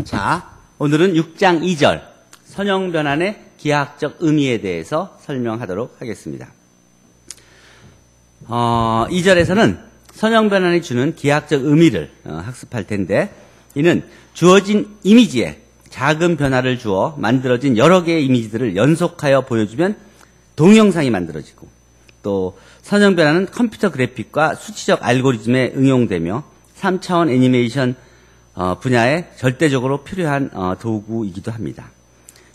자, 오늘은 6장 2절 선형변환의 기하학적 의미에 대해서 설명하도록 하겠습니다. 2절에서는 선형변환이 주는 기하학적 의미를 학습할 텐데, 이는 주어진 이미지에 작은 변화를 주어 만들어진 여러 개의 이미지들을 연속하여 보여주면 동영상이 만들어지고, 또 선형변환은 컴퓨터 그래픽과 수치적 알고리즘에 응용되며 3차원 애니메이션 분야에 절대적으로 필요한 도구이기도 합니다.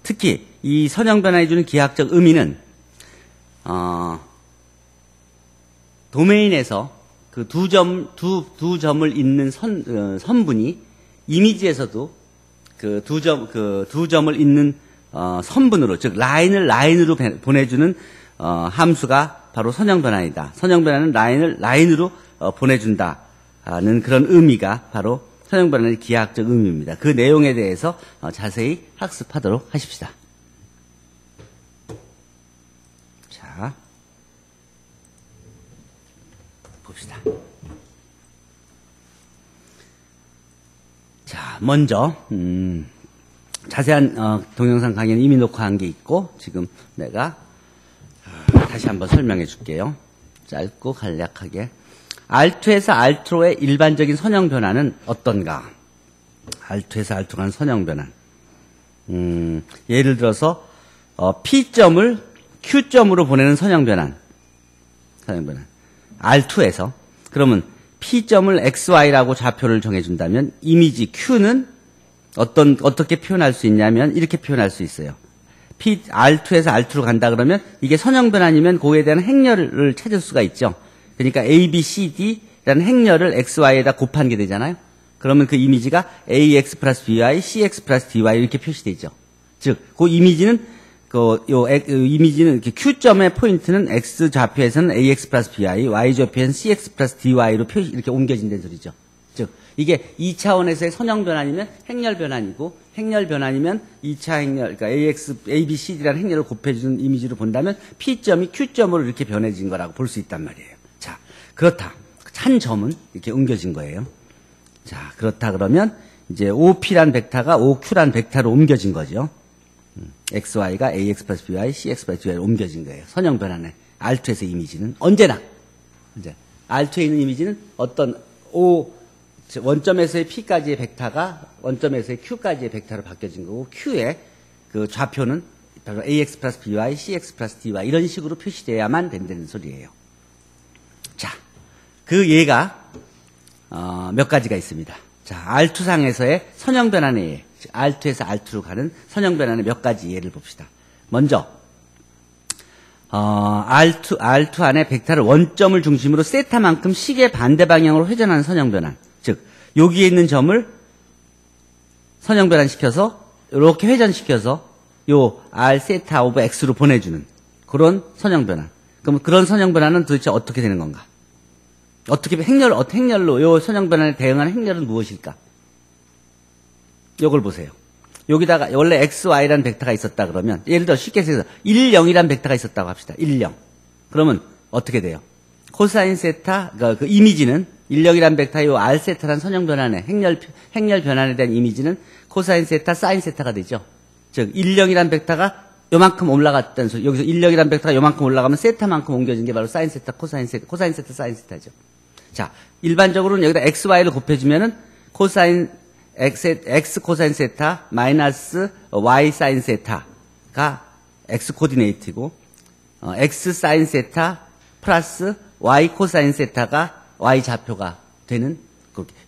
특히 이 선형변환이 주는 기하학적 의미는 도메인에서 그 두 점을 잇는 선분이 이미지에서도 그 두 점을 잇는 선분으로, 즉 라인으로 보내주는 함수가 바로 선형변환이다. 선형변환은 라인으로 보내준다는 그런 의미가 바로 선형변환의 기하학적 의미입니다. 그 내용에 대해서 자세히 학습하도록 하십시다. 자, 봅시다. 자, 먼저 자세한 동영상 강의는 이미 녹화한 게 있고, 지금 내가 다시 한번 설명해 줄게요. 짧고 간략하게. R2에서 R2로의 일반적인 선형변환은 어떤가? R2에서 R2로 가는 선형변환. 예를 들어서 P점을 Q점으로 보내는 선형변환. R2에서. 그러면 P점을 XY라고 좌표를 정해준다면 이미지 Q는 어떻게 표현할 수 있냐면 이렇게 표현할 수 있어요. R2에서 R2로 간다 그러면 이게 선형변환이면 그에 대한 행렬을 찾을 수가 있죠. 그러니까 A, B, C, D라는 행렬을 XY에다 곱한 게 되잖아요. 그러면 그 이미지가 AX 플러스 BY, CX 플러스 DY 이렇게 표시되죠. 즉, 그 이미지는 이렇게 Q점의 포인트는 X 좌표에서는 AX 플러스 BY, Y 좌표에서는 CX 플러스 DY로 이렇게 옮겨진다는 소리죠. 즉, 이게 2차원에서의 선형변환이면 행렬변환이고, 행렬변환이면 2차 행렬, 그러니까 A, B, C, D라는 행렬을 곱해주는 이미지로 본다면 P점이 Q점으로 이렇게 변해진 거라고 볼 수 있단 말이에요. 자, 그렇다. 한 점은 이렇게 옮겨진 거예요. 자, 그렇다 그러면 이제 OP란 벡터가 OQ란 벡터로 옮겨진 거죠. XY가 AX 플러스 BY, CX 플러스 DY로 옮겨진 거예요. 선형변환의 R2에서 이미지는 언제나 이제 R2에 있는 이미지는 어떤 원점에서의 P까지의 벡터가 원점에서의 Q까지의 벡터로 바뀌어진 거고, Q의 그 좌표는 바로 AX 플러스 BY, CX 플러스 DY 이런 식으로 표시돼야만 된다는 소리예요. 자, 그 예가 몇 가지가 있습니다. 자, R2상에서의 선형변환의 예, R2에서 R2로 가는 선형변환의 몇 가지 예를 봅시다. 먼저 R2 안에 벡터를 원점을 중심으로 세타만큼 시계 반대 방향으로 회전하는 선형변환. 즉, 여기에 있는 점을 선형변환시켜서 이렇게 회전시켜서 요 R 세타 오브 X로 보내주는 그런 선형변환. 그럼 그런 선형변환은 도대체 어떻게 되는 건가? 어떻게 행렬로 요 선형변환에 대응하는 행렬은 무엇일까? 요걸 보세요. 여기다가 원래 XY라는 벡터가 있었다 그러면, 예를 들어 쉽게 해서 1, 0이라는 벡터가 있었다고 합시다. 1, 0. 그러면 어떻게 돼요? 코사인 세타, 그 이미지는 1, 0이라는 벡터의 요 R 세타라는 선형변환의 행렬 변환에 대한 이미지는 코사인 세타, 사인 세타가 되죠. 즉 1, 0이라는 벡터가 요만큼 올라갔다는 소리. 여기서 1, 0이라는 벡터가 요만큼 올라가면 세타만큼 옮겨진 게 바로 사인 세타, 코사인 세타, 사인 세타죠. 자, 일반적으로는 여기다 XY를 곱해주면은 코사인 X 코사인 세타 마이너스 Y 사인 세타가 X 코디네이트고, X 사인 세타 플러스 Y 코사인 세타가 Y 좌표가 되는,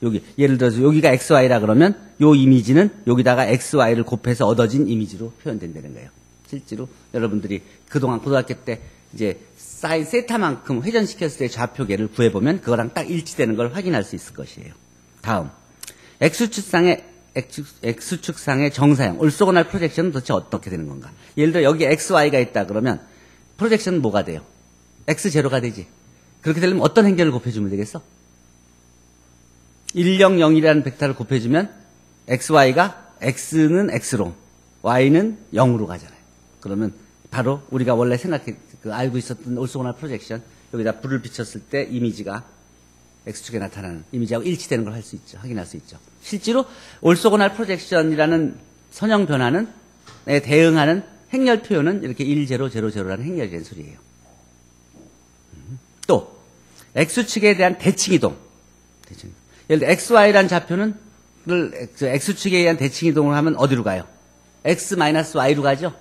여기, 예를 들어서 여기가 XY라 그러면 요 이미지는 여기다가 XY를 곱해서 얻어진 이미지로 표현된다는 거예요. 실제로 여러분들이 그동안 고등학교 때 이제 사인 세타만큼 회전시켰을 때 좌표계를 구해보면 그거랑 딱 일치되는 걸 확인할 수 있을 것이에요. 다음. X축상의 정사형, 올소고날 프로젝션은 도대체 어떻게 되는 건가? 예를 들어 여기 XY가 있다 그러면 프로젝션은 뭐가 돼요? X0가 되지. 그렇게 되려면 어떤 행렬을 곱해주면 되겠어? 1, 0, 0이라는 벡터를 곱해주면 XY가 X는 X로, Y는 0으로 가잖아요. 그러면 바로 우리가 원래 알고 있었던 올소고날 프로젝션, 여기다 불을 비췄을 때 이미지가 X축에 나타나는 이미지하고 일치되는 걸 할 수 있죠. 확인할 수 있죠. 실제로 올소고날 프로젝션이라는 선형 변화에 대응하는 행렬 표현은 이렇게 1, 0, 0, 0라는 행렬이라는 소리예요. 또 X축에 대한 대칭이동. 예를 들어 XY라는 좌표는 X축에 의한 대칭이동을 하면 어디로 가요? X-Y로 가죠?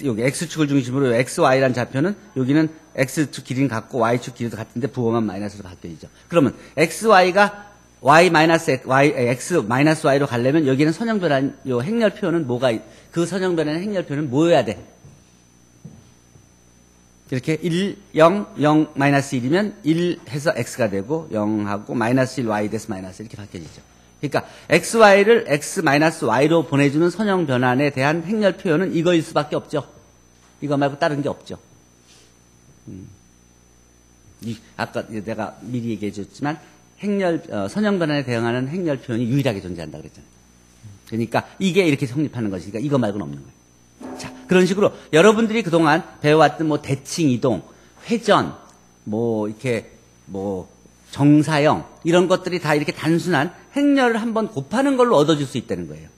여기 X축을 중심으로 XY라는 좌표는 여기는 X축 길이는 같고 Y축 길이도 같은데 부호만 마이너스로 바뀌어지죠. 그러면 XY가 X-Y로 가려면 여기는 선형 변환, 요 행렬 표현은 그 선형 변환의 행렬 표현은 뭐여야 돼? 이렇게 1, 0, 0, 마이너스 1이면 1 해서 X가 되고 0하고 마이너스 1, Y 돼서 마이너스 이렇게 바뀌어지죠. 그러니까 XY를 X-Y로 보내주는 선형 변환에 대한 행렬 표현은 이거일 수밖에 없죠. 이거 말고 다른 게 없죠. 아까 내가 미리 얘기해 줬지만 선형 변환에 대응하는 행렬 표현이 유일하게 존재한다 그랬잖아요. 그러니까 이게 이렇게 성립하는 것이니까 이거 말고는 없는 거예요. 자, 그런 식으로 여러분들이 그동안 배워왔던 뭐 대칭 이동, 회전, 정사형 이런 것들이 다 이렇게 단순한 행렬을 한번 곱하는 걸로 얻어줄 수 있다는 거예요.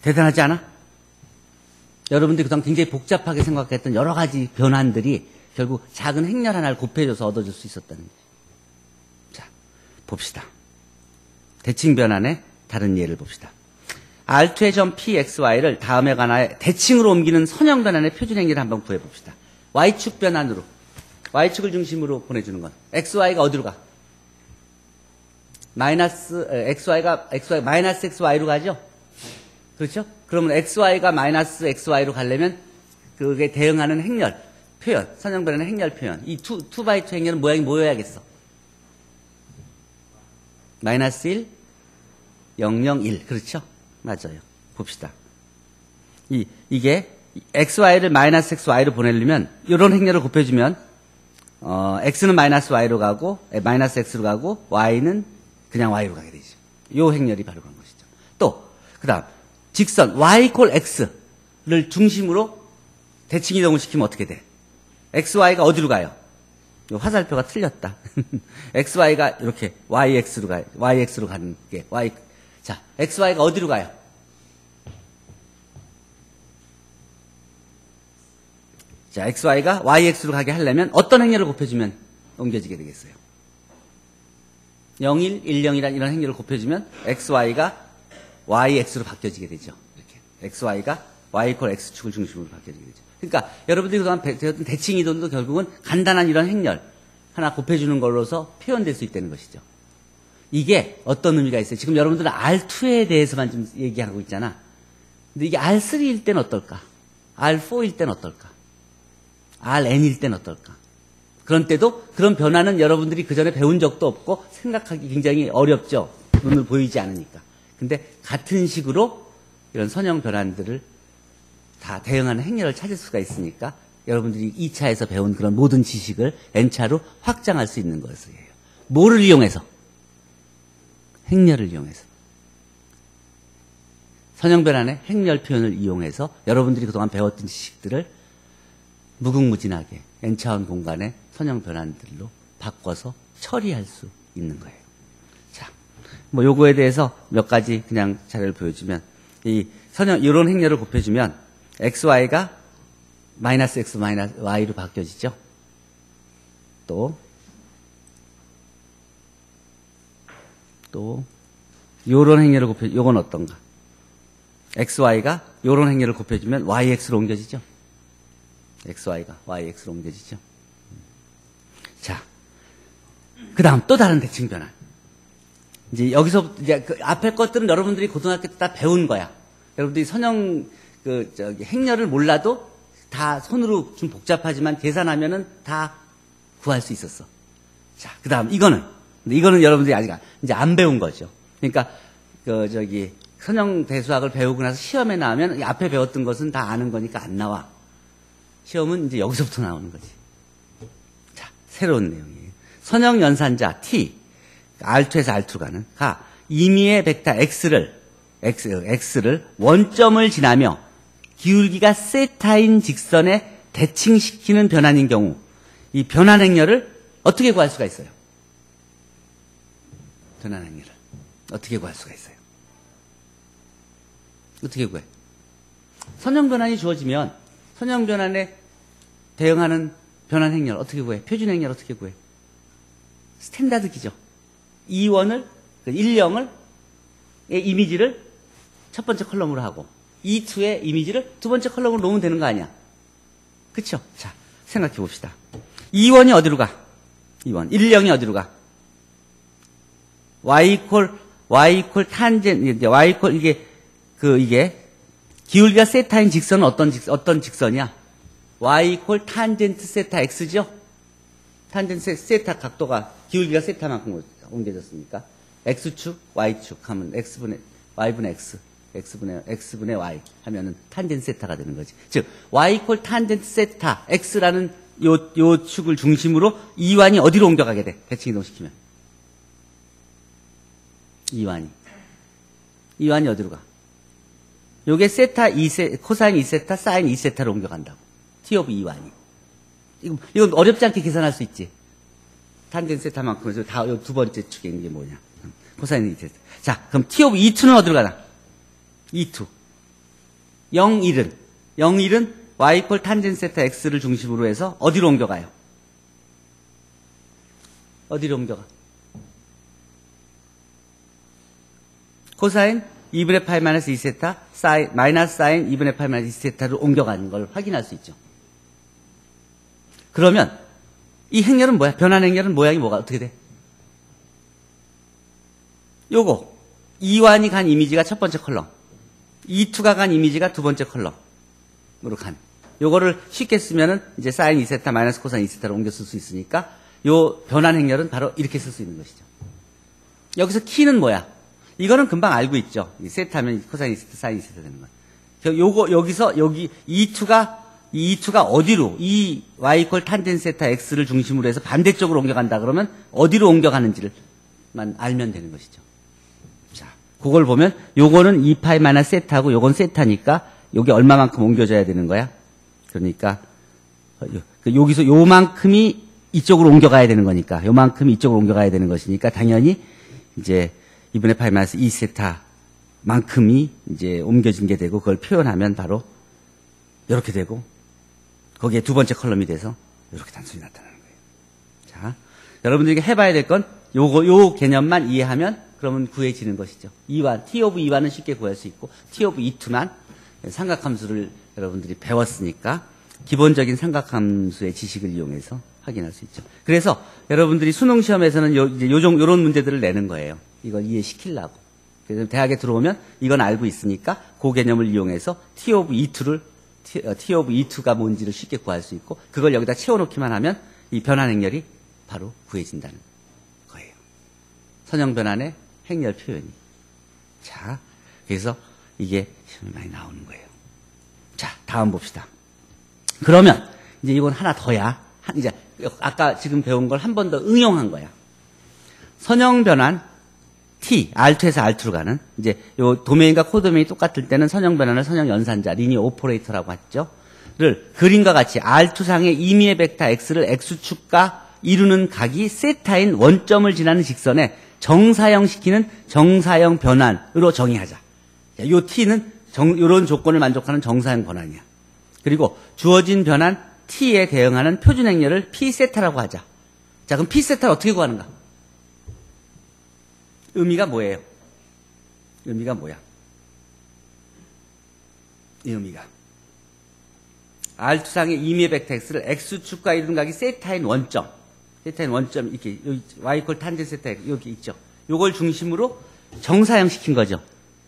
대단하지 않아? 여러분들이 그동안 굉장히 복잡하게 생각했던 여러 가지 변환들이 결국 작은 행렬 하나를 곱해줘서 얻어줄 수 있었다는 거예요. 자, 봅시다. 대칭 변환의 다른 예를 봅시다. R2의 점 PXY를 다음에 관하여 대칭으로 옮기는 선형 변환의 표준 행렬을 한번 구해봅시다. Y축 변환으로. Y축을 중심으로 보내주는 건. XY가 어디로 가? XY가 마이너스 XY로 가죠? 그렇죠? 그러면 XY가 마이너스 XY로 가려면 그게 대응하는 행렬, 표현, 선형 변환의 행렬 표현. 이 2x2 행렬은 모양이 뭐여야겠어? 마이너스 1, 0, 0, 1. 그렇죠? 맞아요. 봅시다. 이게 XY를 마이너스 XY로 보내려면 이런 행렬을 곱해주면 X는 마이너스 Y로 가고 마이너스 X로 가고 Y는 그냥 Y로 가게 되죠. 이 행렬이 바로 그런 것이죠. 또 그 다음 직선 Y 콜 X를 중심으로 대칭 이동을 시키면 어떻게 돼? XY가 어디로 가요? 이 화살표가 틀렸다. XY가 이렇게 YX로 가요. YX로 가는 게 자, XY가 어디로 가요? 자, XY가 YX로 가게 하려면 어떤 행렬을 곱해주면 옮겨지게 되겠어요? 0, 1, 1, 0이란 이런 행렬을 곱해주면 XY가 YX로 바뀌어지게 되죠. 이렇게. XY가 Y 콜 X축을 중심으로 바뀌어지게 되죠. 그러니까 여러분들이 그동안 배웠던 대칭 이동도 결국은 간단한 이런 행렬 하나 곱해주는 걸로서 표현될 수 있다는 것이죠. 이게 어떤 의미가 있어요? 지금 여러분들은 R2에 대해서만 좀 얘기하고 있잖아. 근데 이게 R3일 땐 어떨까? R4일 땐 어떨까? RN일 땐 어떨까? 그런 때도 그런 변화는 여러분들이 그전에 배운 적도 없고 생각하기 굉장히 어렵죠. 눈을 보이지 않으니까. 근데 같은 식으로 이런 선형 변환들을 다 대응하는 행렬을 찾을 수가 있으니까 여러분들이 2차에서 배운 그런 모든 지식을 N차로 확장할 수 있는 것이에요. 뭐를 이용해서? 행렬을 이용해서. 선형 변환의 행렬 표현을 이용해서 여러분들이 그동안 배웠던 지식들을 무궁무진하게 N차원 공간의 선형 변환들로 바꿔서 처리할 수 있는 거예요. 자, 요거에 대해서 몇 가지 그냥 자료를 보여주면, 이런 행렬을 곱해주면, XY가 마이너스 X 마이너스 Y로 바뀌어지죠? 요런 행렬을 요건 어떤가? XY가 요런 행렬을 곱해주면 YX로 옮겨지죠? XY가 YX로 옮겨지죠? 자, 그 다음 또 다른 대칭 변환. 이제 여기서, 이제 그 앞에 것들은 여러분들이 고등학교 때 다 배운 거야. 여러분들이 선형, 행렬을 몰라도 다 손으로 좀 복잡하지만 계산하면은 다 구할 수 있었어. 자, 그 다음 이거는 여러분들이 아직 이제 안 배운 거죠. 그러니까, 선형 대수학을 배우고 나서 시험에 나오면 앞에 배웠던 것은 다 아는 거니까 안 나와. 시험은 이제 여기서부터 나오는 거지. 자, 새로운 내용이에요. 선형 연산자 T, R2에서 R2 가는 임의의 벡터 X를 원점을 지나며 기울기가 세타인 직선에 대칭시키는 변환인 경우 이 변환 행렬을 어떻게 구할 수가 있어요? 변환 행렬을 어떻게 구할 수가 있어요? 어떻게 구해? 선형 변환이 주어지면 선형 변환에 대응하는 변환 행렬 어떻게 구해? 표준 행렬 어떻게 구해? 스탠다드 키죠. E1을, 10의 이미지를 첫 번째 컬럼으로 하고 E2의 이미지를 두 번째 컬럼으로 놓으면 되는 거 아니야? 그쵸? 자, 생각해 봅시다. E1이 어디로 가? E1. 10이 어디로 가? Y 이퀄 탄젠, Y 이퀄, 이게, 기울기가 세타인 직선은 어떤 직선이야? Y 이퀄 탄젠트 세타 X죠? 탄젠트 세타 각도가 기울기가 세타만큼 옮겨졌으니까. X축, Y축 하면 Y분의 X, X분의 Y 하면은 탄젠트 세타가 되는 거지. 즉, Y 이퀄 탄젠트 세타 X라는 요 축을 중심으로 이완이 어디로 옮겨가게 돼? 대칭 이동시키면. 이완이 어디로 가? 요게 세타 코사인 2세타, 사인 2세타로 옮겨간다고. T 오브 이완이. 이건 어렵지 않게 계산할 수 있지. 탄젠트 세타만큼 해서 다 요 두 번째 축에 있는 게 뭐냐. 코사인 2세타. 자, 그럼 T 오브 E2는 어디로 가나? E2. 0, 1은 Y 이퀄 탄젠트 세타 X를 중심으로 해서 어디로 옮겨가요? 어디로 옮겨가? 코사인 2분의 파이 마이너스 2세타, 마이너스 사인 2분의 파이 마이너스 2세타로 옮겨가는 걸 확인할 수 있죠. 그러면 이 행렬은 뭐야? 변환 행렬은 모양이 뭐가 어떻게 돼? 요거 E1이 간 이미지가 첫 번째 컬럼, E2가 간 이미지가 두 번째 컬럼으로 간. 요거를 쉽게 쓰면은 이제 사인 2세타 마이너스 코사인 2세타로 옮겨 쓸 수 있으니까 요 변환 행렬은 바로 이렇게 쓸 수 있는 것이죠. 여기서 키는 뭐야? 이거는 금방 알고 있죠. 세타면 코사인 2세타, 사인 2세타 되는 거. 여기 E2가 어디로, 이 Y 이퀄 탄젠트 세타 X를 중심으로 해서 반대쪽으로 옮겨간다 그러면 어디로 옮겨가는지를만 알면 되는 것이죠. 자, 그걸 보면 요거는 2파이 마이너스 세타고 요건 세타니까 요게 얼마만큼 옮겨져야 되는 거야? 그러니까 여기서 요만큼이 이쪽으로 옮겨가야 되는 거니까 요만큼이 이쪽으로 옮겨가야 되는 것이니까 당연히 이제 2분의 파이 마이너스 2세타만큼이 이제 옮겨진 게 되고 그걸 표현하면 바로 이렇게 되고 거기에 두 번째 컬럼이 돼서 이렇게 단순히 나타나는 거예요. 자, 여러분들에게 해봐야 될 건 요 개념만 이해하면 그러면 구해지는 것이죠. T 오브 E1은 쉽게 구할 수 있고 T 오브 E2만 삼각함수를 여러분들이 배웠으니까 기본적인 삼각함수의 지식을 이용해서 확인할 수 있죠. 그래서 여러분들이 수능 시험에서는 요런 문제들을 내는 거예요. 이걸 이해시키려고. 그래서 대학에 들어오면 이건 알고 있으니까 그 개념을 이용해서 T 오브 E2가 뭔지를 쉽게 구할 수 있고 그걸 여기다 채워놓기만 하면 이 변환 행렬이 바로 구해진다는 거예요. 선형 변환의 행렬 표현이. 자, 그래서 이게 시험에 많이 나오는 거예요. 자, 다음 봅시다. 그러면 이제 이건 하나 더야. 이제 아까 지금 배운 걸 한 번 더 응용한 거야. 선형 변환 T, R2에서 R2로 가는 이제 요 도메인과 코도메인이 똑같을 때는 선형 변환을 선형 연산자, 리니어 오퍼레이터라고 했죠. 를 그림과 같이 R2상의 임의의 벡터 X를 X축과 이루는 각이 세타인 원점을 지나는 직선에 정사형시키는 정사형 변환으로 정의하자. 자, 요 T는 요런 조건을 만족하는 정사형 변환이야. 그리고 주어진 변환 T에 대응하는 표준 행렬을 P세타라고 하자. 자, 그럼 P세타를 어떻게 구하는가? 의미가 뭐예요? 의미가 뭐야? 이 의미가 R2상의 임의의 벡터 X를 X축과 이루는 각이 세타인 원점 이렇게 Y 이퀄 탄젠트 세타 여기 있죠. 요걸 중심으로 정사형 시킨 거죠.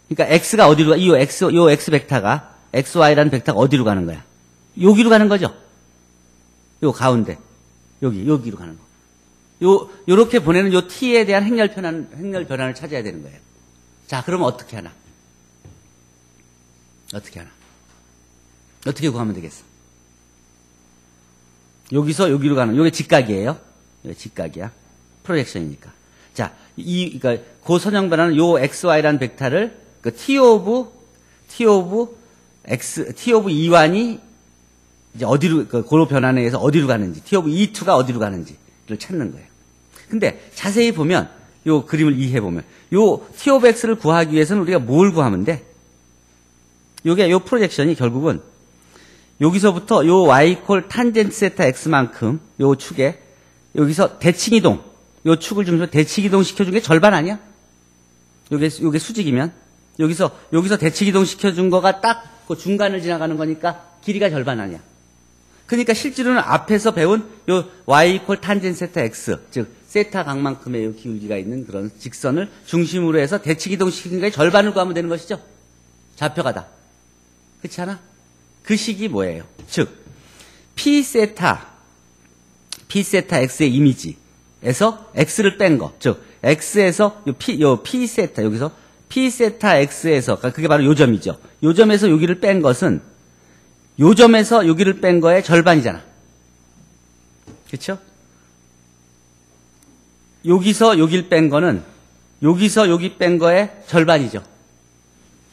그러니까 X가 어디로 가? 요 X 벡터가 XY라는 벡터가 어디로 가는 거야? 여기로 가는 거죠. 요 가운데 여기로 가는 거. 요렇게 보내는 요 T에 대한 행렬 변환을 찾아야 되는 거예요. 자, 그러면 어떻게 하나? 어떻게 구하면 되겠어? 여기서 여기로 가는, 요게 직각이에요. 요게 직각이야. 프로젝션이니까. 자, 그러니까 고선형 변환은 요 XY라는 벡터를 그 T 오브 E1이 이제 어디로, 고로 변환에 의해서 어디로 가는지, T 오브 E2가 어디로 가는지를 찾는 거예요. 근데 자세히 보면 요 그림을 이해해보면. 요 T of X를 구하기 위해서는 우리가 뭘 구하면 돼? 요게 요 프로젝션이 결국은 여기서부터 요 y 콜 탄젠트 세타 x만큼 요 축에 여기서 대칭 이동 요 축을 좀 대칭 이동 시켜준 게 절반 아니야? 요게 수직이면 여기서 대칭 이동 시켜준 거가 딱 그 중간을 지나가는 거니까 길이가 절반 아니야. 그러니까 실제로는 앞에서 배운 요 y 콜 탄젠트 세타 x 즉 세타 각만큼의 요 기울기가 있는 그런 직선을 중심으로 해서 대칭 이동 시키는 게 절반을 구하면 되는 것이죠. 좌표가 다. 그렇지 않아? 그 식이 뭐예요? 즉 p 세타 x의 이미지에서 x를 뺀 거. 즉 x에서 요 p 세타 여기서 p 세타 x에서 그러니까 그게 바로 요 점이죠. 요 점에서 여기를 뺀 것은 요 점에서 여기를 뺀 거의 절반이잖아. 그렇죠? 여기서 여기를 뺀 거는 여기서 여기 뺀 거의 절반이죠.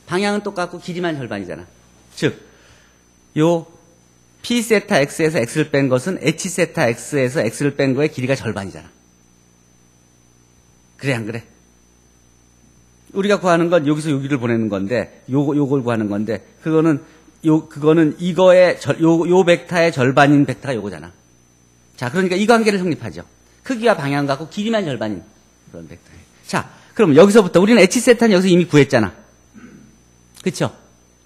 방향은 똑같고 길이만 절반이잖아. 즉 요 p 세타 x에서 x를 뺀 것은 h 세타 x에서 x를 뺀 거의 길이가 절반이잖아. 그래 안 그래? 우리가 구하는 건 여기서 여기를 보내는 건데 요걸 구하는 건데 그거는 이거의 요 벡터의 절반인 벡터가 요거잖아. 자, 그러니까 이 관계를 성립하죠. 크기와 방향 갖고 길이만 절반인 그런 벡터예요. 자, 그럼 여기서부터 우리는 h 세타는 여기서 이미 구했잖아. 그렇죠?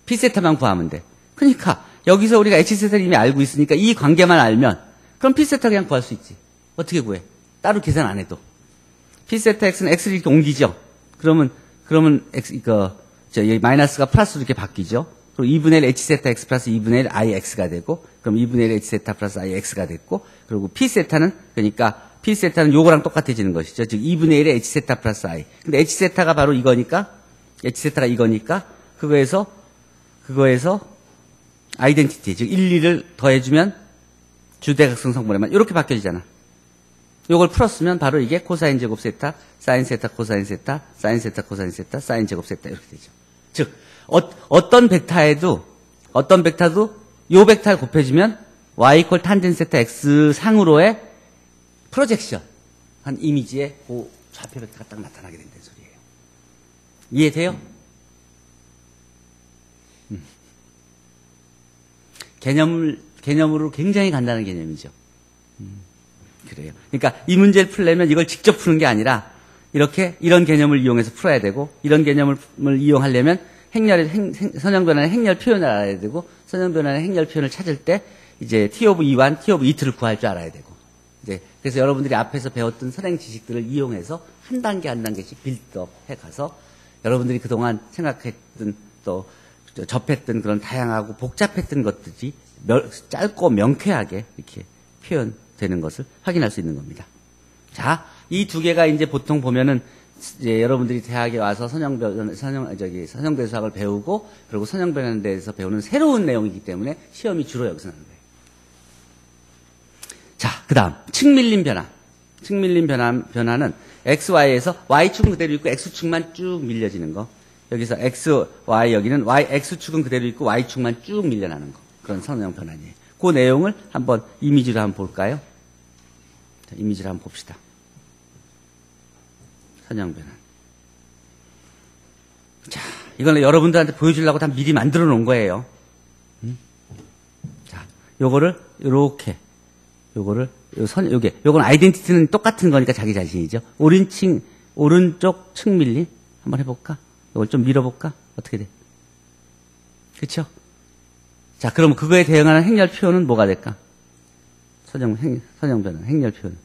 p 세타만 구하면 돼. 그러니까 여기서 우리가 h 세타를 이미 알고 있으니까 이 관계만 알면 그럼 p 세타 그냥 구할 수 있지. 어떻게 구해? 따로 계산 안 해도. p 세타 x는 x를 이렇게 옮기죠. 그러면 x 여기 마이너스가 플러스로 이렇게 바뀌죠. 그리고 2분의 1 h 세타 x 플러스 2분의 1 i x가 되고 그럼 2분의 1 h 세타 플러스 i x가 됐고 그리고 p 세타는 그러니까 p 세타는 요거랑 똑같아지는 것이죠. 즉 2분의 1의 h 세타 플러스 i. 근데 h 세타가 바로 이거니까 h 세타가 이거니까 그거에서 아이덴티티 즉 1, 2를 더해주면 주대각성 성분에만 이렇게 바뀌어지잖아. 요걸 풀었으면 바로 이게 코사인 제곱 세타, 사인 세타, 코사인 세타, 사인 세타, 코사인 세타, 사인 제곱 세타 이렇게 되죠. 즉 어떤 벡터도 요 벡터를 곱해주면 y 이퀄 탄젠트 세타 x 상으로의 프로젝션 한 이미지의 그 좌표 벡터가 딱 나타나게 된다는 소리예요. 이해돼요? 개념으로 굉장히 간단한 개념이죠. 그래요. 그러니까 이 문제를 풀려면 이걸 직접 푸는 게 아니라 이런 개념을 이용해서 풀어야 되고 이런 개념을 이용하려면 선형변환의 행렬 표현을 알아야 되고 선형변환의 행렬 표현을 찾을 때 이제 T of E1, T of E2를 구할 줄 알아야 되고 이제 그래서 여러분들이 앞에서 배웠던 선행 지식들을 이용해서 한 단계 한 단계씩 빌드업 해가서 여러분들이 그동안 생각했던 또 접했던 그런 다양하고 복잡했던 것들이 짧고 명쾌하게 이렇게 표현되는 것을 확인할 수 있는 겁니다. 자, 이 두 개가 이제 보통 보면은 이제 여러분들이 대학에 와서 선형대 수학을 배우고 그리고 선형변환에 대해서 배우는 새로운 내용이기 때문에 시험이 주로 여기서 나는 거예요. 자, 그 다음 측밀림 변화. 측밀림 변화는 XY에서 Y축은 그대로 있고 X축만 쭉 밀려지는 거. 여기서 X, Y 여기는 X축은 그대로 있고 Y축만 쭉 밀려나는 거. 그런 선형 변환이에요. 그 내용을 한번 이미지로 한번 볼까요? 자, 이미지로 한번 봅시다. 선형 변환. 자, 이거는 여러분들한테 보여주려고 다 미리 만들어 놓은 거예요. 자, 요거를 요렇게 요거는 아이덴티티는 똑같은 거니까 자기 자신이죠. 오른쪽 측밀림 한번 해볼까? 이걸 좀 밀어볼까? 어떻게 돼? 그쵸? 자, 그럼 그거에 대응하는 행렬 표현은 뭐가 될까? 선형 변환, 행렬 표현.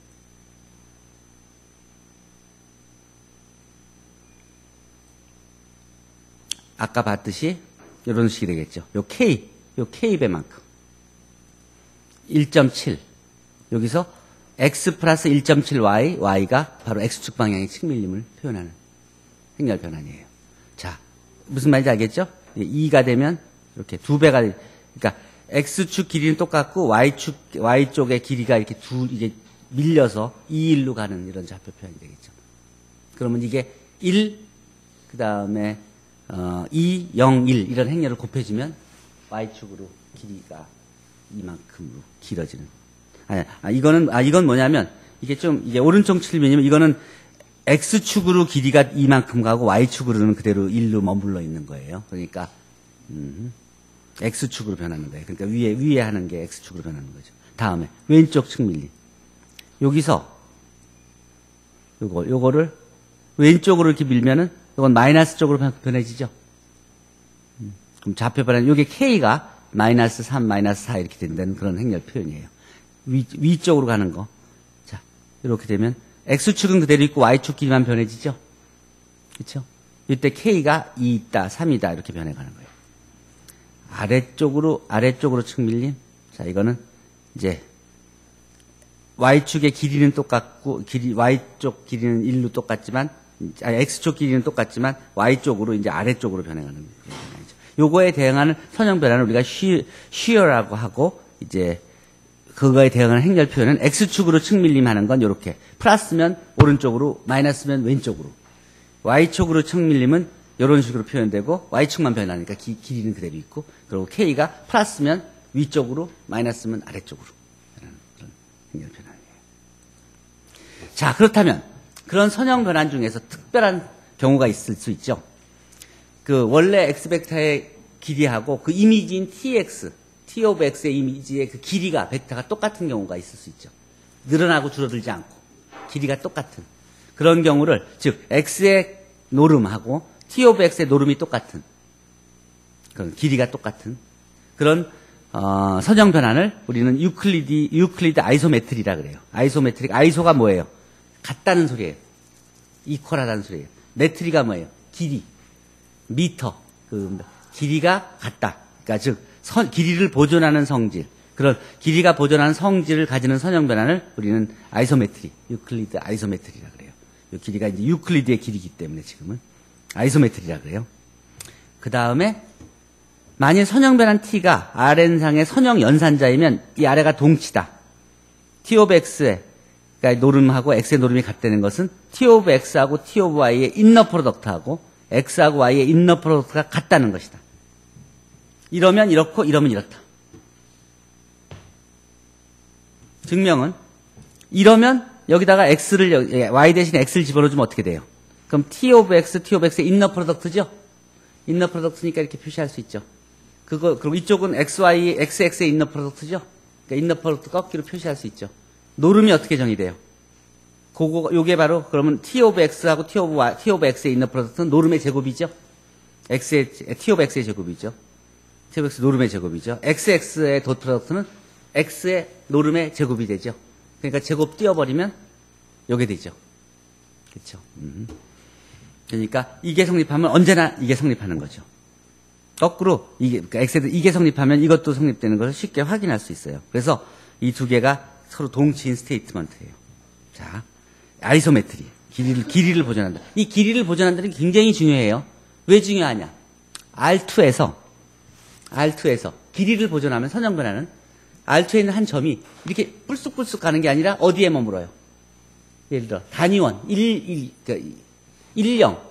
아까 봤듯이 이런 식이 되겠죠. 요 K배만큼. 1.7. 여기서 X 플러스 1.7Y, Y가 바로 X축 방향의 측밀림을 표현하는 행렬 변환이에요. 자, 무슨 말인지 알겠죠? 2가 되면 이렇게 2배가, 그러니까 X축 길이는 똑같고 Y쪽의 길이가 이렇게 이제 밀려서 2, 1로 가는 이런 좌표 표현이 되겠죠. 그러면 이게 1, 그 다음에 2, 0, 1 이런 행렬을 곱해주면 Y축으로 길이가 이만큼으로 길어지는. 이건 뭐냐면, 이게 오른쪽 측밀이면 이거는 X축으로 길이가 이만큼 가고 Y축으로는 그대로 1로 머물러 있는 거예요. 그러니까 X축으로 변하는 거예요. 그러니까 위에 하는 게 X축으로 변하는 거죠. 다음에 왼쪽 측 밀림. 여기서 요거를 왼쪽으로 이렇게 밀면은 이건 마이너스 쪽으로 변해지죠. 그럼 좌표 변화는 요게 K가 마이너스 3, 마이너스 4 이렇게 된다는 그런 행렬 표현이에요. 위쪽으로 가는 거. 자, 이렇게 되면 X축은 그대로 있고 Y축 길이만 변해지죠. 그렇죠? 이때 K가 2 있다, 3이다 이렇게 변해가는 거예요. 아래쪽으로 측 밀림. 자, 이거는 이제 Y축의 길이는 똑같고 Y쪽 길이는 1로 똑같지만 X쪽 길이는 똑같지만 Y쪽으로 이제 아래쪽으로 변해가는 거예요. 요거에 대응하는 선형 변화는 우리가 shear라고 하고 이제 그거에 대응하는 행렬 표현은 X축으로 측 밀림하는 건 이렇게 플러스면 오른쪽으로 마이너스면 왼쪽으로 Y축으로 측 밀림은 이런 식으로 표현되고 Y축만 변하니까 길이는 그대로 있고 그리고 K가 플러스면 위쪽으로 마이너스면 아래쪽으로 변하는 그런 행렬 변화예요. 자, 그렇다면 그런 선형 변환 중에서 특별한 경우가 있을 수 있죠. 그 원래 X 벡터의 길이하고 그 이미지인 TX, T 오브 X의 이미지의 그 길이가 벡터가 똑같은 경우가 있을 수 있죠. 늘어나고 줄어들지 않고 길이가 똑같은 그런 경우를 즉 X의 노름하고 T 오브 X의 노름이 똑같은 그런 길이가 똑같은 그런 선형 변환을 우리는 유클리드 아이소메트리라 그래요. 아이소메트릭 아이소가 뭐예요? 같다는 소리예요. 이퀄하다는 소리예요. 메트리가 뭐예요? 길이. 미터. 그 길이가 같다. 그러니까 즉 길이를 보존하는 성질. 그런 길이가 보존하는 성질을 가지는 선형 변환을 우리는 아이소메트리, 유클리드 아이소메트리라 그래요. 이 길이가 이제 유클리드의 길이기 때문에 지금은 아이소메트리라 그래요. 그 다음에 만일 선형 변환 t가 Rn상의 선형 연산자이면 이 아래가 동치다. T 오브 X의 그러니까 노름하고 X의 노름이 같다는 것은 T 오브 X하고 T 오브 Y의 인너 프로덕트하고 X하고 Y의 인너 프로덕트가 같다는 것이다. 이러면 이렇고 이러면 이렇다. 증명은 이러면 여기다가 X를 Y 대신에 X를 집어넣어주면 어떻게 돼요? 그럼 T 오브 X의 인너 프로덕트죠? 인너 프로덕트니까 이렇게 표시할 수 있죠. 그리고 이쪽은 XX의 인너 프로덕트죠? 그러니까 인너 프로덕트 꺾기로 표시할 수 있죠. 노름이 어떻게 정의돼요? 요게 바로 그러면 T 오브 X하고 T 오브 X의 인너 프로덕트는 노름의 제곱이죠? T 오브 X의 제곱이죠? T 오브 X 노름의 제곱이죠? XX의 덧 프로덕트는 X의 노름의 제곱이 되죠? 그러니까 제곱 띄워버리면 요게 되죠. 그렇죠? 그러니까 이게 성립하면 언제나 이게 성립하는 거죠. 거꾸로 그러니까 X에도 이게 성립하면 이것도 성립되는 것을 쉽게 확인할 수 있어요. 그래서 이 두 개가 서로 동치인 스테이트먼트예요. 자, 아이소메트리. 길이를 보존한다. 이 길이를 보존한다는 게 굉장히 중요해요. 왜 중요하냐? R2에서 길이를 보존하면 선형 변화는 R2에 있는 한 점이 이렇게 뿔쑥뿔쑥 가는 게 아니라 어디에 머물어요? 예를 들어 단위원 10,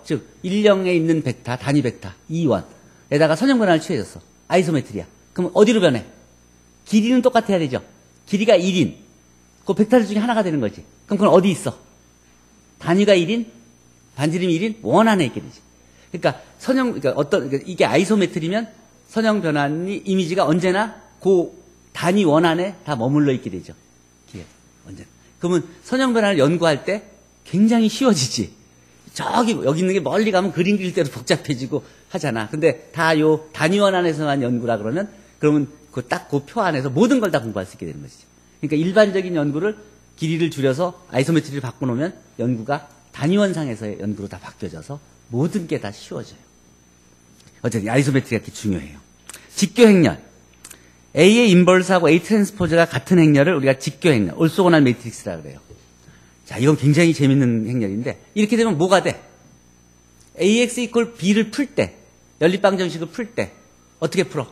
즉 10에 있는 벡터, 단위 벡터 2원에다가 선형 변화를 취해줬어. 아이소메트리야. 그럼 어디로 변해? 길이는 똑같아야 되죠. 길이가 1인. 그 벡터들 중에 하나가 되는 거지. 그럼 그건 어디 있어? 단위가 1인, 반지름이 1인, 원 안에 있게 되지. 그러니까 그러니까 이게 아이소메트리면 선형 변환이 이미지가 언제나 그 단위 원 안에 다 머물러 있게 되죠. 언제나. 그러면 선형 변환을 연구할 때 굉장히 쉬워지지. 여기 있는 게 멀리 가면 그림 그릴 때도 복잡해지고 하잖아. 근데 다 요 단위원 안에서만 연구라 그러면 딱 그 표 안에서 모든 걸 다 공부할 수 있게 되는 것이지. 그러니까 일반적인 연구를 길이를 줄여서 아이소메트리를 바꿔놓으면 연구가 단위원상에서의 연구로 다 바뀌어져서 모든 게 다 쉬워져요. 어쨌든 아이소메트리가 이렇게 중요해요. 직교 행렬. A의 인버스하고 A 트랜스포즈가 같은 행렬을 우리가 직교 행렬, 올소고날 매트릭스라 그래요. 자, 이건 굉장히 재밌는 행렬인데 이렇게 되면 뭐가 돼? AX 이퀄 B를 풀 때, 연립방정식을 풀 때 어떻게 풀어?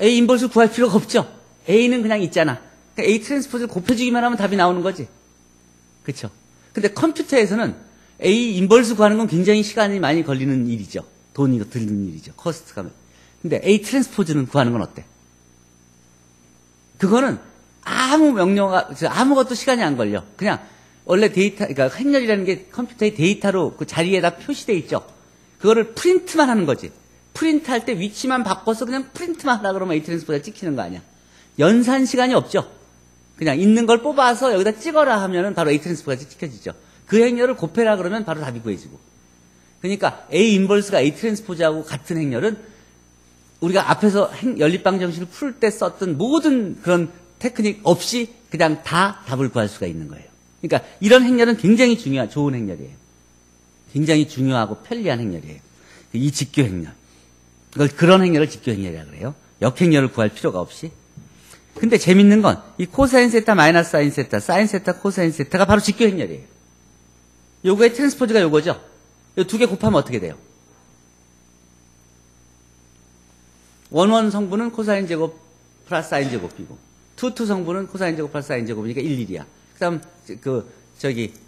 A 인버스 구할 필요가 없죠. A는 그냥 있잖아. 그러니까 A 트랜스포즈를 곱해주기만 하면 답이 나오는 거지. 그렇죠? 근데 컴퓨터에서는 A 인버스 구하는 건 굉장히 시간이 많이 걸리는 일이죠. 돈이 들는 일이죠. 코스트가. 근데 A 트랜스포즈는 구하는 건 어때? 그거는 아무것도 시간이 안 걸려. 그냥 원래 데이터, 그러니까 행렬이라는 게 컴퓨터의 데이터로 그 자리에다 표시돼 있죠. 그거를 프린트만 하는 거지. 프린트할 때 위치만 바꿔서 그냥 프린트만 하라 그러면 A 트랜스포즈가 찍히는 거 아니야. 연산 시간이 없죠. 그냥 있는 걸 뽑아서 여기다 찍어라 하면은 바로 A 트랜스포즈가 찍혀지죠. 그 행렬을 곱해라 그러면 바로 답이 구해지고. 그러니까 A 인버스가 A 트랜스포즈하고 같은 행렬은 우리가 앞에서 연립방 정식을 풀 때 썼던 모든 그런 테크닉 없이 그냥 다 답을 구할 수가 있는 거예요. 그러니까 이런 행렬은 굉장히 좋은 행렬이에요. 굉장히 중요하고 편리한 행렬이에요. 이 직교 행렬. 그런 행렬을 직교 행렬이라고 그래요. 역행렬을 구할 필요가 없이. 근데 재밌는 건 이 코사인 세타 마이너스 사인 세타, 사인 세타 코사인 세타가 바로 직교 행렬이에요. 요거의 트랜스포즈가 요거죠. 요 두 개 곱하면 어떻게 돼요? 원원 성분은 코사인 제곱 플러스 사인 제곱이고 투 성분은 코사인 제곱 플러스 사인 제곱이니까 1, 1이야. 그다음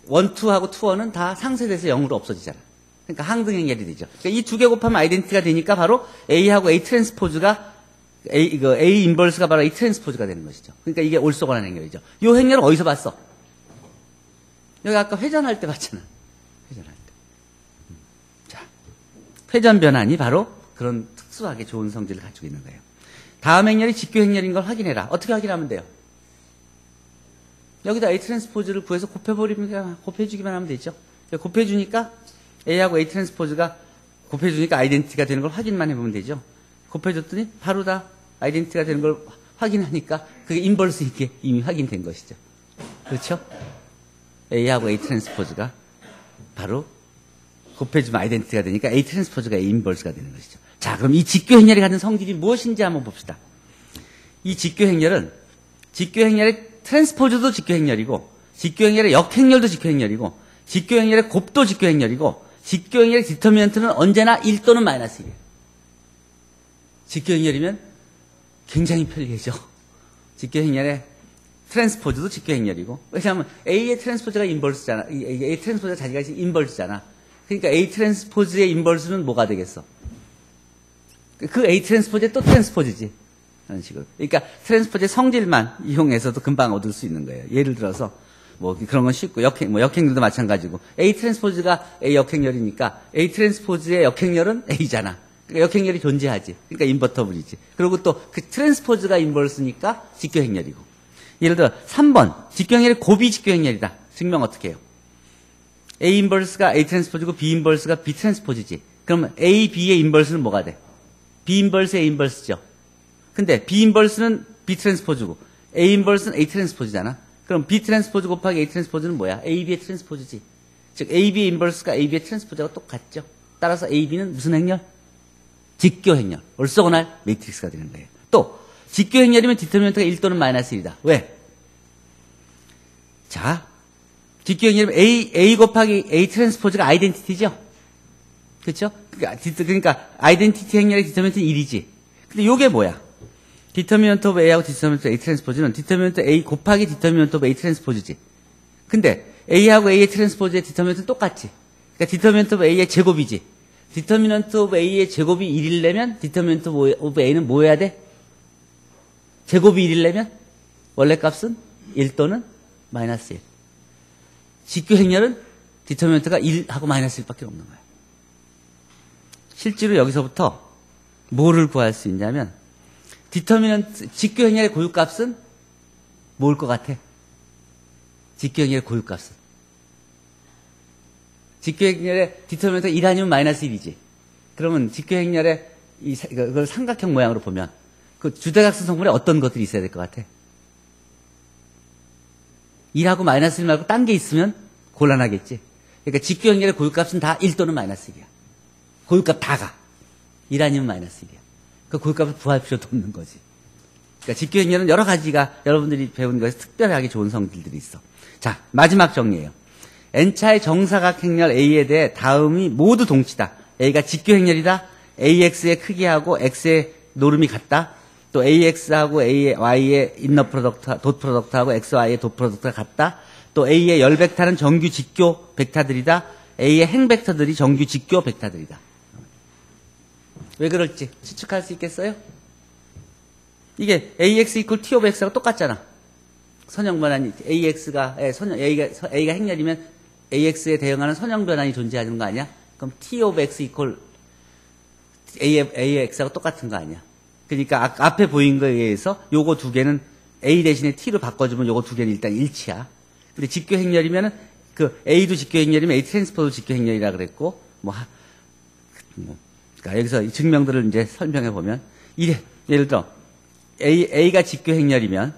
원, 투하고 투원은 다 상쇄돼서 0으로 없어지잖아. 그러니까 항등 행렬이 되죠. 그러니까 이 두 개 곱하면 아이덴티티가 되니까 바로 A하고 A 트랜스포즈가 A 인버스가 바로 A 트랜스포즈가 되는 것이죠. 그러니까 이게 올소관한 행렬이죠. 이 행렬은 어디서 봤어? 여기 아까 회전할 때 봤잖아. 회전할 때. 자, 회전 변환이 바로 그런 특수하게 좋은 성질을 가지고 있는 거예요. 다음 행렬이 직교 행렬인 걸 확인해라. 어떻게 확인하면 돼요? 여기다 A 트랜스포즈를 구해서 곱해주기만 하면 되죠. 곱해주니까 A하고 A 트랜스포즈가 곱해주니까 아이덴티티가 되는 걸 확인만 해보면 되죠. 곱해줬더니 바로 다 아이덴티티가 되는 걸 확인하니까 그게 인버스 있게 이미 확인된 것이죠. 그렇죠? A하고 A 트랜스포즈가 바로 곱해주면 아이덴티티가 되니까 A 트랜스포즈가 A 인버스가 되는 것이죠. 자, 그럼 이 직교 행렬이 가진 성질이 무엇인지 한번 봅시다. 이 직교 행렬은 직교 행렬의 트랜스포즈도 직교 행렬이고 직교 행렬의 역행렬도 직교 행렬이고 직교 행렬의 곱도 직교 행렬이고 직교 행렬의 디터미넌트는 언제나 1 또는 마이너스 1이에요. 직교 행렬이면 굉장히 편리해져. 직교 행렬의 트랜스포즈도 직교 행렬이고 왜냐하면 A의 트랜스포즈가 인버스잖아. A 트랜스포즈가 자기가 인버스잖아. 그러니까 A 트랜스포즈의 인버스는 뭐가 되겠어? 그 A 트랜스포즈의 또 트랜스포즈지. 그런 식으로. 그러니까 트랜스포즈의 성질만 이용해서도 금방 얻을 수 있는 거예요. 예를 들어서 뭐 그런 건 쉽고 역행렬도 마찬가지고 A 트랜스포즈가 A 역행렬이니까 A 트랜스포즈의 역행렬은 A잖아. 그러니까 역행렬이 존재하지. 그러니까 인버터블이지. 그리고 또 그 트랜스포즈가 인버스니까 직교 행렬이고. 예를 들어 3번 직교 행렬의 곱이 직교 행렬이다. 증명 어떻게 해요? A 인버스가 A 트랜스포즈고 B 인버스가 B 트랜스포즈지. 그러면 A, B의 인버스는 뭐가 돼? B 인버스 A 인버스죠. 근데 B 인버스는 B 트랜스포즈고 A 인버스는 A 트랜스포즈잖아. 그럼 B 트랜스포즈 곱하기 A 트랜스포즈는 뭐야? AB의 트랜스포즈지. 즉 AB의 인버스가 AB의 트랜스포즈가 똑같죠. 따라서 AB는 무슨 행렬? 직교 행렬. 올소고날 매트릭스가 되는 거예요. 또 직교 행렬이면 디터미넌트가 1 또는 마이너스 1이다. 왜? 자, 직교 행렬이면 A 곱하기 A 트랜스포즈가 아이덴티티죠. 그렇죠? 그러니까 아이덴티티 행렬의 디터미넌트는 1이지. 근데 요게 뭐야? 디터미넌트 오브 A하고 디터미넌트 A 트랜스포즈는 디터미넌트 A 곱하기 디터미넌트 오브 A 트랜스포즈지. 근데 A하고 A의 트랜스포즈의 디터미넌트는 똑같지. 그러니까 디터미넌트 오브 A의 제곱이지. 디터미넌트 오브 A의 제곱이 1이려면 디터미넌트 오브 A는 뭐 해야 돼? 제곱이 1이려면 원래 값은 1 또는 마이너스 1. 직교 행렬은 디터미넌트가 1하고 마이너스 1밖에 없는 거야. 실제로 여기서부터 뭐를 구할 수 있냐면 디터미넌트 직교 행렬의 고유값은 뭘 것 같아? 직교 행렬의 고유값은 직교 행렬의 디터미넌트가 1 아니면 마이너스 1이지. 그러면 직교 행렬의 그걸 삼각형 모양으로 보면 그 주대각선 성분에 어떤 것들이 있어야 될 것 같아? 1하고 마이너스 1 말고 딴 게 있으면 곤란하겠지. 그러니까 직교 행렬의 고유값은 다 1 또는 마이너스 1이야. 고유값 다가 1 아니면 마이너스 1이야. 그 고유값을 구할 필요도 없는 거지. 그러니까 직교 행렬은 여러 가지가 여러분들이 배운 것에서 특별하게 좋은 성질들이 있어. 자, 마지막 정리예요. n차의 정사각 행렬 A에 대해 다음이 모두 동치다. A가 직교 행렬이다. AX의 크기하고 X의 노름이 같다. 또 AX하고 Y의 인너 프로덕트, 돗 프로덕트하고 XY의 돗 프로덕트가 같다. 또 A의 열 벡터는 정규 직교 벡터들이다. A의 행 벡터들이 정규 직교 벡터들이다. 왜 그럴지 추측할 수 있겠어요? 이게 AX equal T of X하고 똑같잖아. 선형 변환이 AX가 A가 행렬이면 AX에 대응하는 선형 변환이 존재하는 거 아니야? 그럼 T of X 이퀄 AX하고 똑같은 거 아니야? 그러니까 앞에 보인 거에 의해서 요거 두 개는 A 대신에 T로 바꿔주면 요거 두 개는 일단 일치야. 근데 직교 행렬이면은 그 A도 직교 행렬이면 A 트랜스포도 직교 행렬이라 그랬고 그러니까 여기서 이 증명들을 이제 설명해 보면 이래 예를 들어 A가 직교 행렬이면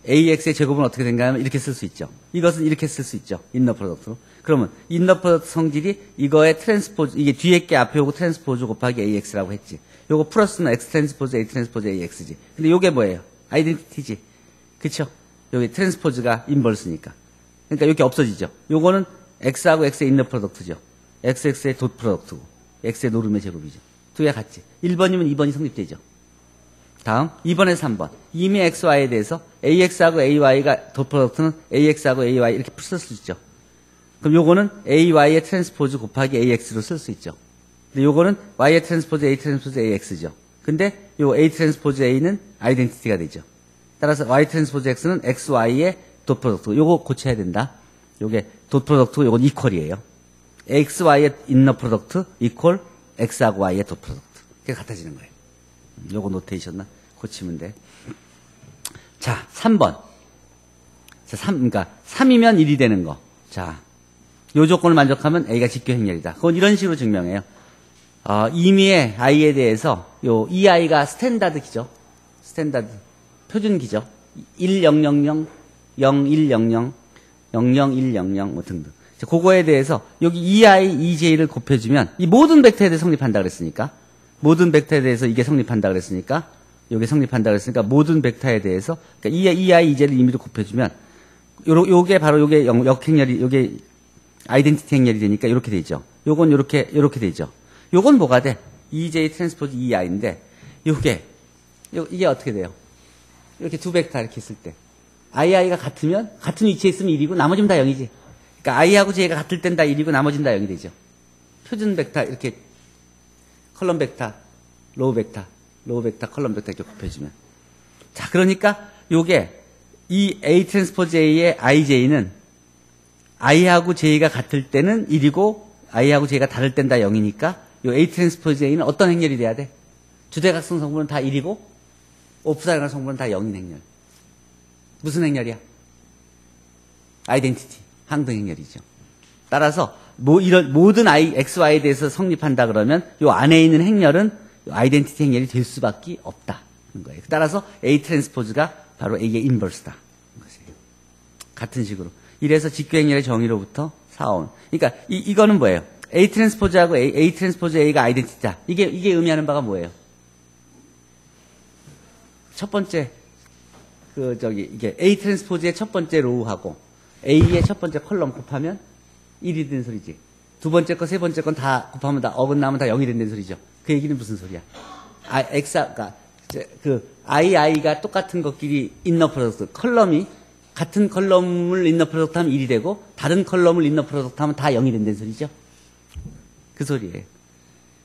AX의 제곱은 어떻게 된가 하면 이렇게 쓸 수 있죠. 이것은 이렇게 쓸 수 있죠. 인너 프로덕트로. 그러면 인너 프로덕트 성질이 이거의 트랜스포즈, 이게 뒤에 게 앞에 오고 트랜스포즈 곱하기 AX라고 했지. 요거 플러스는 X 트랜스포즈, A 트랜스포즈, AX지. 근데 요게 뭐예요? 아이덴티티지. 그쵸? 여기 트랜스포즈가 인버스니까. 그러니까 여기 없어지죠. 요거는 X하고 X의 인너 프로덕트죠. XX의 돗 프로덕트고, X의 노름의 제곱이죠. 두 개 같지. 1번이면 2번이 성립되죠. 다음 2번에서 3번. 이미 XY에 대해서 AX하고 AY가 돗 프로덕트는 AX하고 AY 이렇게 쓸 수 있죠. 그럼 요거는 AY의 트랜스포즈 곱하기 AX로 쓸 수 있죠. 근데 요거는 Y의 트랜스포즈 A 트랜스포즈 AX죠. 근데 요 A 트랜스포즈 A는 아이덴티티가 되죠. 따라서 Y 트랜스포즈 X는 XY의 돗 프로덕트. 요거 고쳐야 된다. 요게 돗 프로덕트고 요건 이퀄이에요. XY의 인너 프로덕트 이퀄 X하고 Y의 돗 프로덕트. 그게 같아지는 거예요. 요거 노테이션나 고치면 돼. 자, 3번. 자, 그러니까 3이면 1이 되는 거. 자, 요 조건을 만족하면 A가 직교 행렬이다. 그건 이런 식으로 증명해요. 임의의 I에 대해서 이 I가 스탠다드 키죠. 스탠다드 표준 키죠. 1000, 0100, 00100 뭐 등등. 자, 그거에 대해서 여기 EI, EJ를 곱해주면 이 모든 벡터에 대해 성립한다 그랬으니까 모든 벡터에 대해서 이게 성립한다 그랬으니까 요게 성립한다 그랬으니까 모든 벡터에 대해서 그러니까 EI, EJ를 임의로 곱해주면 요게 바로 요게 역행렬이 요게 아이덴티티 행렬이 되니까 이렇게 되죠. 요건 요렇게 되죠. 요건 뭐가 돼? EJ 트랜스포즈 EI인데 이게 어떻게 돼요? 이렇게 두 벡터 이렇게 있을 때 II가 같으면 같은 위치에 있으면 1이고 나머지는 다 0이지. 그러니까 I하고 J가 같을 땐 다 1이고 나머지는 다 0이 되죠. 표준 벡터 이렇게 컬럼 벡터, 로우 벡터, 컬럼 벡터 이렇게 곱해주면. 자, 그러니까 요게 이 A 트랜스포즈 A의 IJ는 I하고 J가 같을 때는 1이고 I하고 J가 다를 땐 다 0이니까 요 A 트랜스포즈 A는 어떤 행렬이 돼야 돼? 주대각성 성분은 다 1이고 오프사이언 성분은 다 0인 행렬. 무슨 행렬이야? 아이덴티티, 항등 행렬이죠. 따라서 이런 모든 XY에 대해서 성립한다 그러면 요 안에 있는 행렬은 아이덴티티 행렬이 될 수밖에 없다는 거예요. 따라서 A 트랜스포즈가 바로 A의 인버스다. 같은 식으로. 이래서 직교 행렬의 정의로부터 사온. 그러니까 이거는 뭐예요? A 트랜스포즈하고 A 트랜스포즈 A가 아이덴티티다. 이게 의미하는 바가 뭐예요? 첫 번째 이게 A 트랜스포즈의 첫 번째 로우하고 A의 첫 번째 컬럼 곱하면 1이 된 소리지. 두 번째 거, 세 번째 건 다 곱하면 다 어긋나면 다 0이 된다는 소리죠. 그 얘기는 무슨 소리야? 그러니까 II가 똑같은 것끼리 인너 프로덕트, 컬럼이 같은 컬럼을 인너 프로덕트 하면 1이 되고 다른 컬럼을 인너 프로덕트 하면 다 0이 된다는 소리죠. 그 소리예요.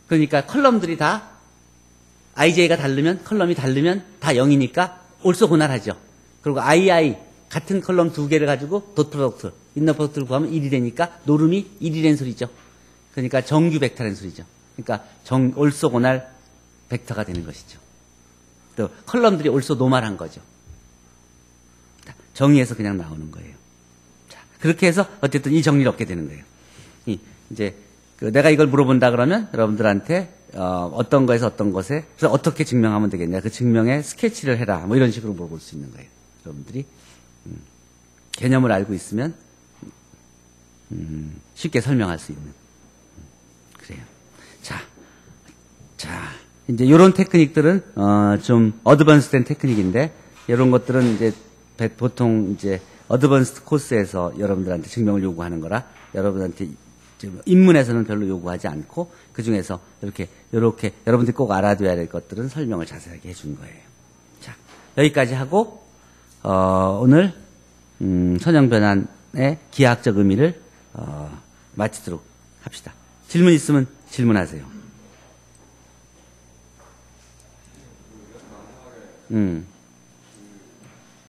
그러니까 컬럼들이 다 IJ가 다르면 컬럼이 다르면 다 0이니까 올소고날하죠. 그리고 II 같은 컬럼 두 개를 가지고 돗 프로덕트, 인너 프로덕트를 구하면 1이 되니까 노름이 1이 된 소리죠. 그러니까 정규 벡터라는 소리죠. 그러니까 올소고날 벡터가 되는 것이죠. 또 컬럼들이 올소노말한 거죠. 정의에서 그냥 나오는 거예요. 자, 그렇게 해서 어쨌든 이 정리를 얻게 되는 거예요. 이제 내가 이걸 물어본다 그러면 여러분들한테 어떤 거에서 어떤 것에 그래서 어떻게 증명하면 되겠냐 그 증명에 스케치를 해라 뭐 이런 식으로 물어볼 수 있는 거예요. 여러분들이 개념을 알고 있으면 쉽게 설명할 수 있는 그래요. 자 이제 이런 테크닉들은 좀 어드밴스된 테크닉인데 이런 것들은 이제 보통 이제 어드밴스드 코스에서 여러분들한테 증명을 요구하는 거라 여러분한테 입문에서는 별로 요구하지 않고 그 중에서 이렇게 여러분들이 꼭 알아둬야 될 것들은 설명을 자세하게 해준 거예요. 자 여기까지 하고 오늘 선형 변환의 기하학적 의미를 마치도록 합시다. 질문 있으면 질문하세요.